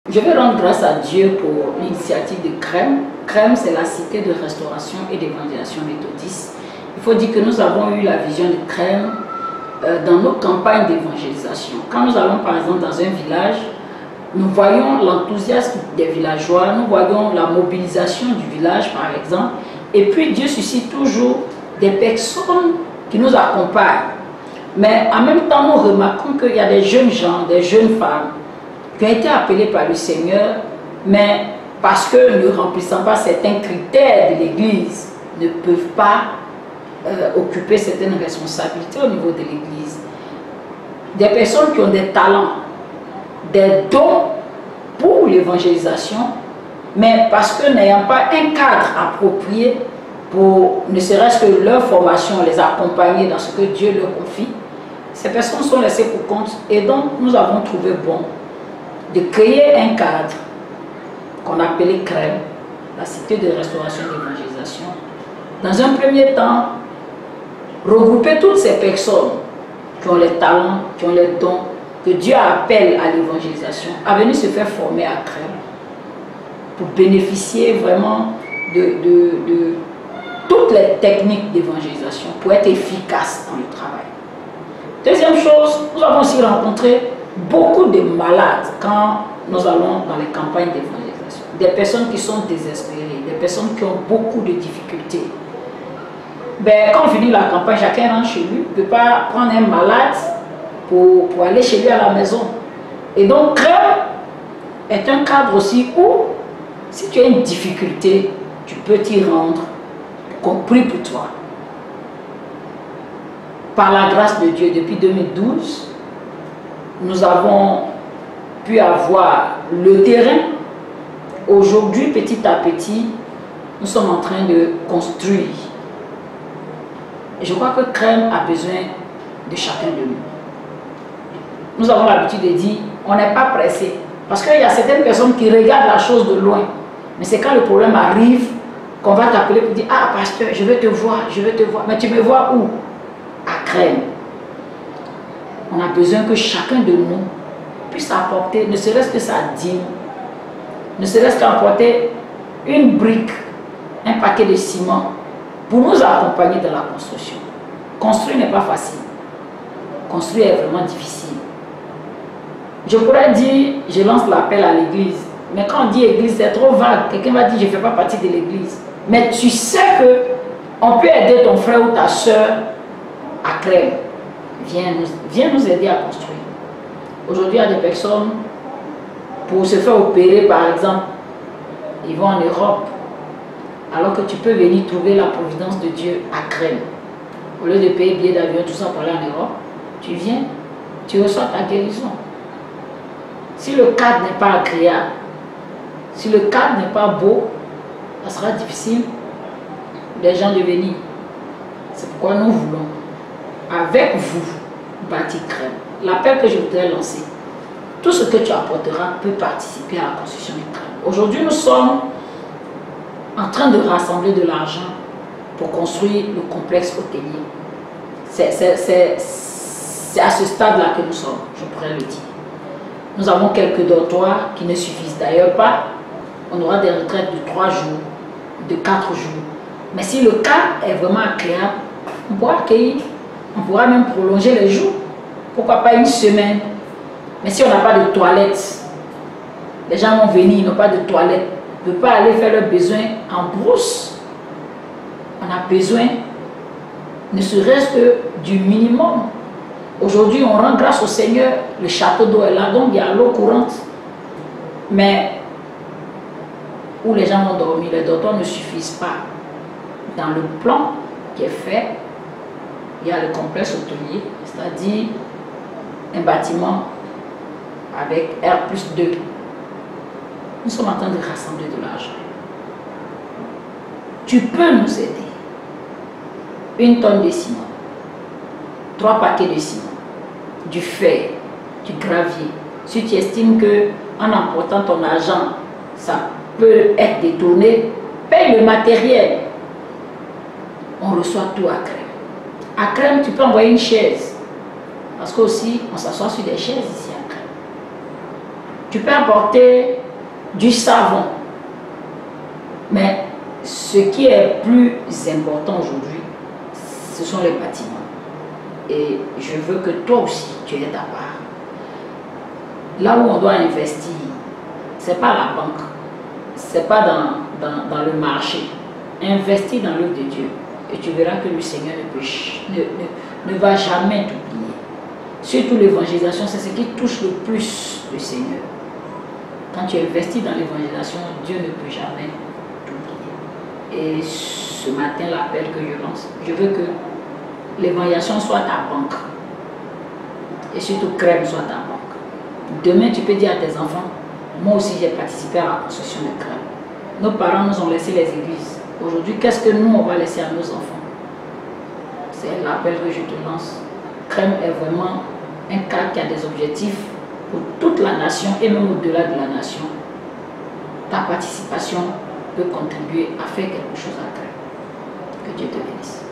Je vais rendre grâce à Dieu pour l'initiative de CREM. CREM, c'est la cité de restauration et d'évangélisation méthodiste. Il faut dire que nous avons eu la vision de CREM dans nos campagnes d'évangélisation. Quand nous allons par exemple dans un village, nous voyons l'enthousiasme des villageois, nous voyons la mobilisation du village par exemple, et puis Dieu suscite toujours des personnes qui nous accompagnent. Mais en même temps, nous remarquons qu'il y a des jeunes gens, des jeunes femmes qui ont été appelés par le Seigneur, mais parce que ne remplissant pas certains critères de l'Église, ne peuvent pas occuper certaines responsabilités au niveau de l'Église. Des personnes qui ont des talents, des dons pour l'évangélisation, mais parce que n'ayant pas un cadre approprié pour ne serait-ce que leur formation, les accompagner dans ce que Dieu leur confie, ces personnes sont laissées pour compte. Et donc nous avons trouvé bon de créer un cadre qu'on appelait CREM, la cité de restauration et d'évangélisation. Dans un premier temps, regrouper toutes ces personnes qui ont les talents, qui ont les dons, que Dieu appelle à l'évangélisation, à venir se faire former à CREM pour bénéficier vraiment de toutes les techniques d'évangélisation, pour être efficace dans le travail. Deuxième chose, nous avons aussi rencontré beaucoup de malades quand nous allons dans les campagnes d'évangélisation. Des personnes qui sont désespérées, des personnes qui ont beaucoup de difficultés. Ben, quand on finit la campagne, chacun rentre chez lui, ne peut pas prendre un malade pour aller chez lui à la maison. Et donc, CREM est un cadre aussi où, si tu as une difficulté, tu peux t'y rendre, qu'on prie pour toi. Par la grâce de Dieu, depuis 2012, nous avons pu avoir le terrain. Aujourd'hui, petit à petit, nous sommes en train de construire. Et je crois que CREM a besoin de chacun de nous. Nous avons l'habitude de dire, on n'est pas pressé. Parce qu'il y a certaines personnes qui regardent la chose de loin. Mais c'est quand le problème arrive qu'on va t'appeler pour dire, ah pasteur, je vais te voir, je vais te voir. Mais tu me vois où? À CREM. On a besoin que chacun de nous puisse apporter, ne serait-ce que sa dîme, ne serait-ce qu'apporter une brique, un paquet de ciment pour nous accompagner dans la construction. Construire n'est pas facile. Construire est vraiment difficile. Je pourrais dire, je lance l'appel à l'église. Mais quand on dit église, c'est trop vague. Quelqu'un va dire, je ne fais pas partie de l'église. Mais tu sais qu'on peut aider ton frère ou ta soeur à CREM. Viens nous aider à construire. Aujourd'hui, il y a des personnes, pour se faire opérer par exemple, ils vont en Europe, alors que tu peux venir trouver la providence de Dieu à CREM. Au lieu de payer billet d'avion, tout ça pour aller en Europe, tu viens, tu reçois ta guérison. Si le cadre n'est pas agréable, si le cadre n'est pas beau, ça sera difficile des gens de venir. C'est pourquoi nous voulons, avec vous, bâtir CREM. L'appel que je voudrais lancer, tout ce que tu apporteras peut participer à la construction du CREM. Aujourd'hui, nous sommes en train de rassembler de l'argent pour construire le complexe hôtelier. C'est à ce stade-là que nous sommes, je pourrais le dire. Nous avons quelques dortoirs qui ne suffisent d'ailleurs pas. On aura des retraites de 3 jours, de 4 jours. Mais si le cas est vraiment agréable, on pourra accueillir, on pourra même prolonger les jours. Pourquoi pas une semaine? Mais si on n'a pas de toilettes, les gens vont venir, ils n'ont pas de toilettes, ils ne peuvent pas aller faire leurs besoins en brousse. On a besoin, ne serait-ce que du minimum. Aujourd'hui, on rend grâce au Seigneur, le château d'eau est là, donc il y a l'eau courante. Mais où les gens vont dormir, les dortoirs ne suffisent pas. Dans le plan qui est fait, il y a le complexe hôtelier, c'est-à-dire un bâtiment avec R+2. Nous sommes en train de rassembler de l'argent. Tu peux nous aider. 1 tonne de ciment, 3 paquets de ciment, du fer, du gravier. Si tu estimes que en emportant ton argent, ça peut être détourné, paye le matériel. On reçoit tout à CREM. À CREM, tu peux envoyer une chaise. Parce qu'aussi, on s'assoit sur des chaises ici à CREM. Tu peux apporter du savon. Mais ce qui est plus important aujourd'hui, ce sont les bâtiments. Et je veux que toi aussi, tu aies ta part. Là où on doit investir, ce n'est pas la banque, ce n'est pas dans le marché. Investis dans l'œuvre de Dieu et tu verras que le Seigneur ne va jamais t'oublier. Surtout l'évangélisation, c'est ce qui touche le plus le Seigneur. Quand tu investis dans l'évangélisation, Dieu ne peut jamais t'oublier. Et ce matin, l'appel que je lance, je veux que l'évangélisation soit ta banque. Et surtout, crème soit ta banque. Demain, tu peux dire à tes enfants, moi aussi j'ai participé à la construction de crème. Nos parents nous ont laissé les églises. Aujourd'hui, qu'est-ce que nous, on va laisser à nos enfants? C'est l'appel que je te lance. Crème est vraiment un cadre qui a des objectifs pour toute la nation et même au-delà de la nation. Ta participation peut contribuer à faire quelque chose à Crème. Que Dieu te bénisse.